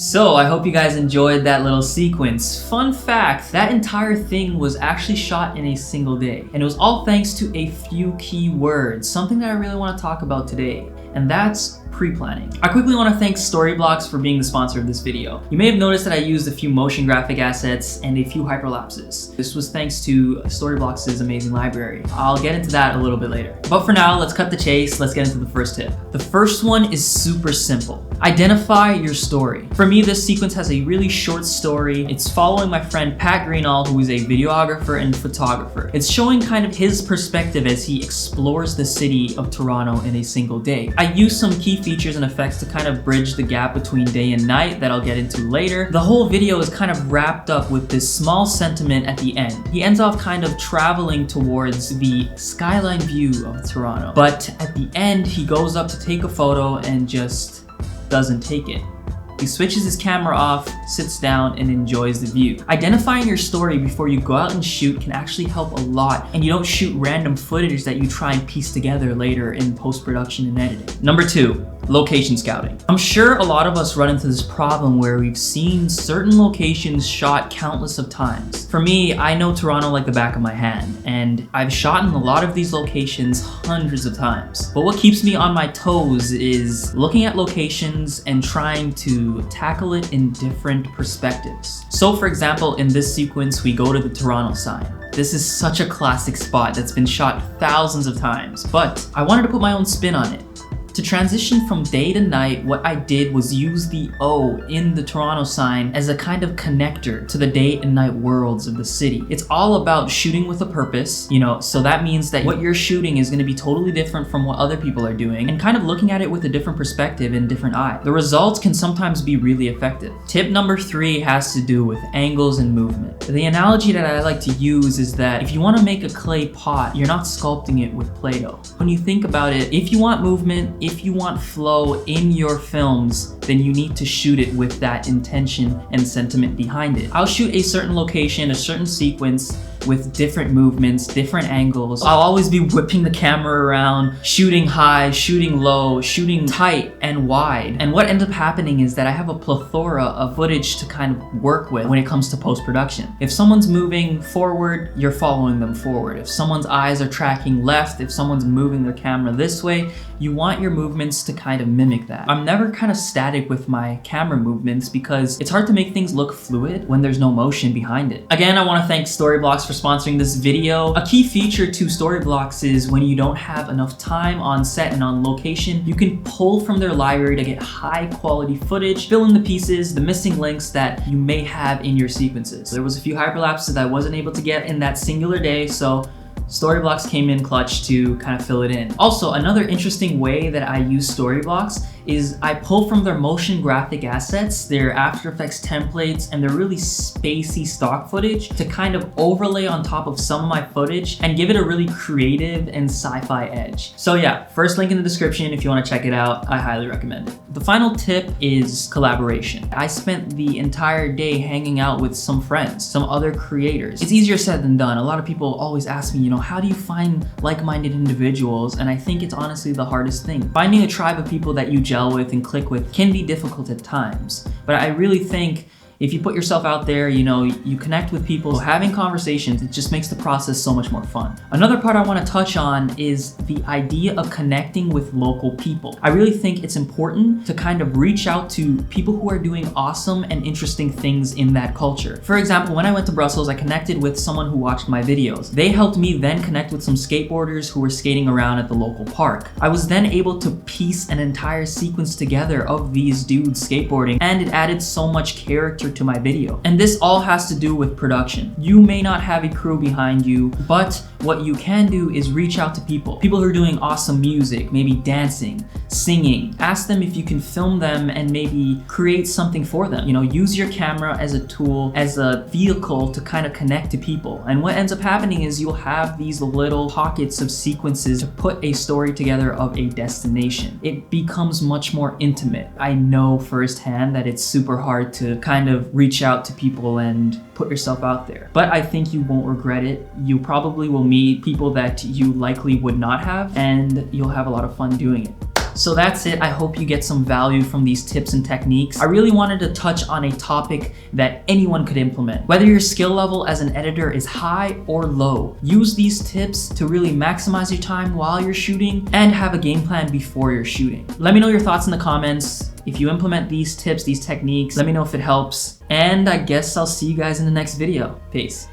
So I hope you guys enjoyed that little sequence. Fun fact, that entire thing was actually shot in a single day. And it was all thanks to a few key words, something that I really want to talk about today. And that's pre-planning. I quickly want to thank Storyblocks for being the sponsor of this video. You may have noticed that I used a few motion graphic assets and a few hyperlapses. This was thanks to Storyblocks' amazing library. I'll get into that a little bit later. But for now, let's cut the chase. Let's get into the first tip. The first one is super simple. Identify your story. For me, this sequence has a really short story. It's following my friend Pat Greenall, who is a videographer and photographer. It's showing kind of his perspective as he explores the city of Toronto in a single day. I use some key features and effects to kind of bridge the gap between day and night that I'll get into later. The whole video is kind of wrapped up with this small sentiment at the end. He ends off kind of traveling towards the skyline view of Toronto. But at the end, he goes up to take a photo and just doesn't take it. He switches his camera off, sits down, and enjoys the view. Identifying your story before you go out and shoot can actually help a lot, and you don't shoot random footage that you try and piece together later in post-production and editing. Number 2, location scouting. I'm sure a lot of us run into this problem where we've seen certain locations shot countless of times. For me, I know Toronto like the back of my hand, and I've shot in a lot of these locations hundreds of times. But what keeps me on my toes is looking at locations and trying to tackle it in different perspectives. So for example, in this sequence, we go to the Toronto sign. This is such a classic spot that's been shot thousands of times, but I wanted to put my own spin on it. To transition from day to night, what I did was use the O in the Toronto sign as a kind of connector to the day and night worlds of the city. It's all about shooting with a purpose, so that means that what you're shooting is going to be totally different from what other people are doing, and kind of looking at it with a different perspective and different eye. The results can sometimes be really effective. Tip number 3 has to do with angles and movement. The analogy that I like to use is that if you want to make a clay pot, you're not sculpting it with Play-Doh. When you think about it, if you want movement, if you want flow in your films, then you need to shoot it with that intention and sentiment behind it. I'll shoot a certain location, a certain sequence with different movements, different angles. I'll always be whipping the camera around, shooting high, shooting low, shooting tight and wide. And what ends up happening is that I have a plethora of footage to kind of work with when it comes to post-production. If someone's moving forward, you're following them forward. If someone's eyes are tracking left, if someone's moving their camera this way, you want your movements to kind of mimic that. I'm never kind of static with my camera movements because it's hard to make things look fluid when there's no motion behind it. Again, I want to thank Storyblocks for sponsoring this video. A key feature to Storyblocks is when you don't have enough time on set and on location, you can pull from their library to get high quality footage, fill in the pieces, the missing links that you may have in your sequences. There was a few hyperlapses that I wasn't able to get in that singular day, so Storyblocks came in clutch to kind of fill it in. Also, another interesting way that I use Storyblocks is I pull from their motion graphic assets, their After Effects templates, and their really spacey stock footage to kind of overlay on top of some of my footage and give it a really creative and sci-fi edge. So yeah, first link in the description if you want to check it out. I highly recommend it. The final tip is collaboration. I spent the entire day hanging out with some friends, some other creators. It's easier said than done. A lot of people always ask me, how do you find like-minded individuals? And I think it's honestly the hardest thing. Finding a tribe of people that you gel with and click with can be difficult at times, but I really think if you put yourself out there, you connect with people, having conversations, it just makes the process so much more fun. Another part I want to touch on is the idea of connecting with local people. I really think it's important to kind of reach out to people who are doing awesome and interesting things in that culture. For example, when I went to Brussels, I connected with someone who watched my videos. They helped me then connect with some skateboarders who were skating around at the local park. I was then able to piece an entire sequence together of these dudes skateboarding, and it added so much character to my video. And this all has to do with production. You may not have a crew behind you, but what you can do is reach out to people who are doing awesome music, maybe dancing, singing. Ask them if you can film them and maybe create something for them. Use your camera as a tool, as a vehicle to kind of connect to people. And what ends up happening is you'll have these little pockets of sequences to put a story together of a destination. It becomes much more intimate. I know firsthand that it's super hard to kind of reach out to people and put yourself out there. But I think you won't regret it. You probably will meet people that you likely would not have, and you'll have a lot of fun doing it. So that's it. I hope you get some value from these tips and techniques. I really wanted to touch on a topic that anyone could implement. Whether your skill level as an editor is high or low, use these tips to really maximize your time while you're shooting and have a game plan before you're shooting. Let me know your thoughts in the comments. If you implement these tips, these techniques, let me know if it helps. And I guess I'll see you guys in the next video. Peace.